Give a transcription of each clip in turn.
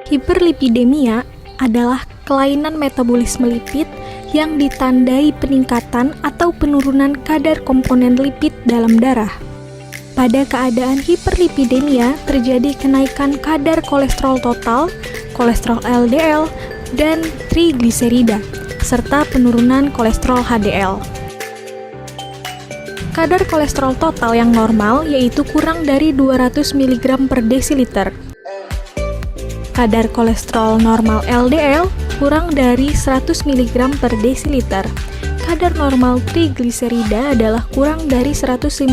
Hiperlipidemia adalah kelainan metabolisme lipid yang ditandai peningkatan atau penurunan kadar komponen lipid dalam darah. Pada keadaan hiperlipidemia terjadi kenaikan kadar kolesterol total, kolesterol LDL, dan trigliserida, serta penurunan kolesterol HDL. Kadar kolesterol total yang normal yaitu kurang dari 200 mg per desiliter. Kadar kolesterol normal LDL kurang dari 100 mg per desiliter. Kadar normal trigliserida adalah kurang dari 150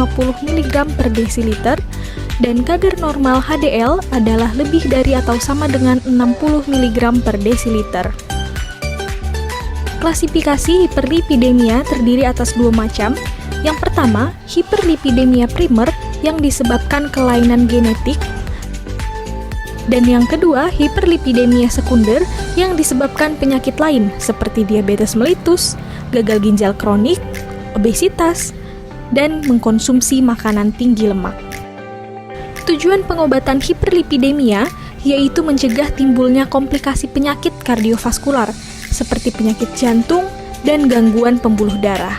mg per desiliter, dan kadar normal HDL adalah lebih dari atau sama dengan 60 mg per desiliter. Klasifikasi hiperlipidemia terdiri atas dua macam. Yang pertama, hiperlipidemia primer yang disebabkan kelainan genetik, dan yang kedua, hiperlipidemia sekunder yang disebabkan penyakit lain seperti diabetes mellitus, gagal ginjal kronik, obesitas, dan mengkonsumsi makanan tinggi lemak. Tujuan pengobatan hiperlipidemia yaitu mencegah timbulnya komplikasi penyakit kardiovaskular seperti penyakit jantung dan gangguan pembuluh darah.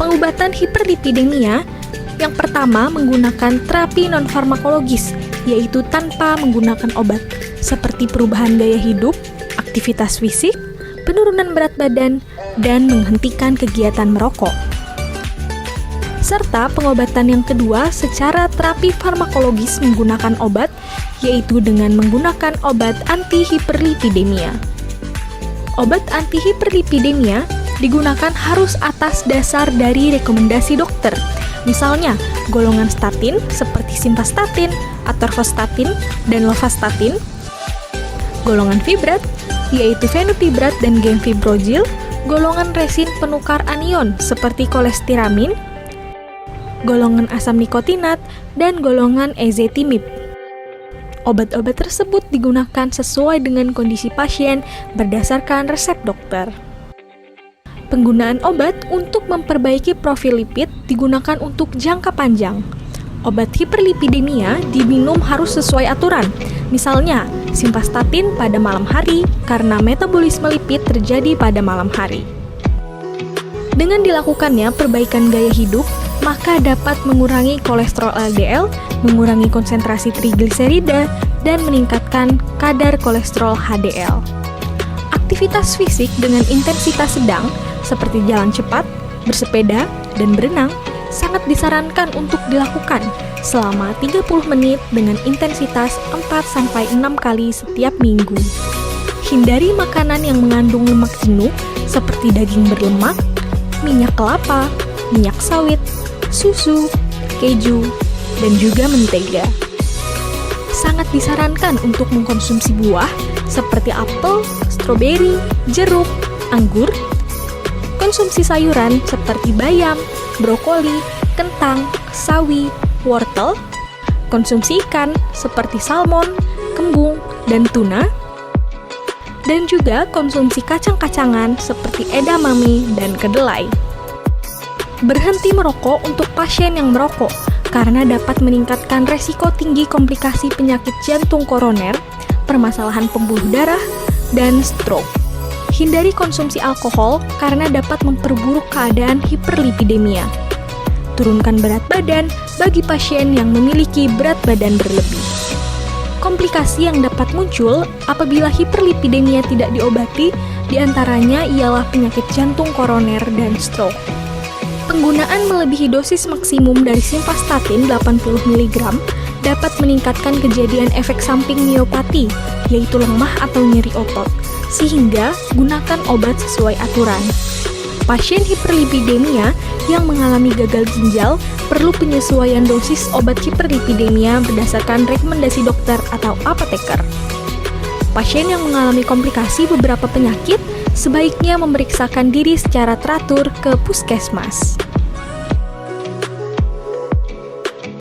Pengobatan hiperlipidemia yang pertama menggunakan terapi non-farmakologis, yaitu tanpa menggunakan obat, seperti perubahan gaya hidup, aktivitas fisik, penurunan berat badan, dan menghentikan kegiatan merokok. Serta pengobatan yang kedua secara terapi farmakologis menggunakan obat, yaitu dengan menggunakan obat anti-hiperlipidemia. Obat anti-hiperlipidemia digunakan harus atas dasar dari rekomendasi dokter, misalnya golongan statin seperti simvastatin, atorvastatin, dan lovastatin, golongan fibrat yaitu fenofibrat dan gemfibrozil, golongan resin penukar anion seperti kolestiramin, golongan asam nikotinat, dan golongan ezetimibe. Obat-obat tersebut digunakan sesuai dengan kondisi pasien berdasarkan resep dokter. Penggunaan obat untuk memperbaiki profil lipid digunakan untuk jangka panjang. Obat hiperlipidemia diminum harus sesuai aturan. Misalnya, simvastatin pada malam hari karena metabolisme lipid terjadi pada malam hari. Dengan dilakukannya perbaikan gaya hidup, maka dapat mengurangi kolesterol LDL, mengurangi konsentrasi trigliserida, dan meningkatkan kadar kolesterol HDL. Aktivitas fisik dengan intensitas sedang seperti jalan cepat, bersepeda, dan berenang sangat disarankan untuk dilakukan selama 30 menit dengan intensitas 4-6 kali setiap minggu. Hindari makanan yang mengandung lemak jenuh seperti daging berlemak, minyak kelapa, minyak sawit, susu, keju, dan juga mentega. Sangat disarankan untuk mengkonsumsi buah seperti apel, stroberi, jeruk, anggur. Konsumsi sayuran seperti bayam, brokoli, kentang, sawi, wortel. Konsumsi ikan seperti salmon, kembung, dan tuna. Dan juga konsumsi kacang-kacangan seperti edamame dan kedelai. Berhenti merokok untuk pasien yang merokok karena dapat meningkatkan resiko tinggi komplikasi penyakit jantung koroner, permasalahan pembuluh darah, dan stroke. Hindari konsumsi alkohol karena dapat memperburuk keadaan hiperlipidemia. Turunkan berat badan bagi pasien yang memiliki berat badan berlebih. Komplikasi yang dapat muncul apabila hiperlipidemia tidak diobati diantaranya ialah penyakit jantung koroner dan stroke. Penggunaan melebihi dosis maksimum dari simvastatin 80 mg dapat meningkatkan kejadian efek samping miopati, yaitu lemah atau nyeri otot, sehingga gunakan obat sesuai aturan. Pasien hiperlipidemia yang mengalami gagal ginjal perlu penyesuaian dosis obat hiperlipidemia berdasarkan rekomendasi dokter atau apoteker. Pasien yang mengalami komplikasi beberapa penyakit sebaiknya memeriksakan diri secara teratur ke puskesmas.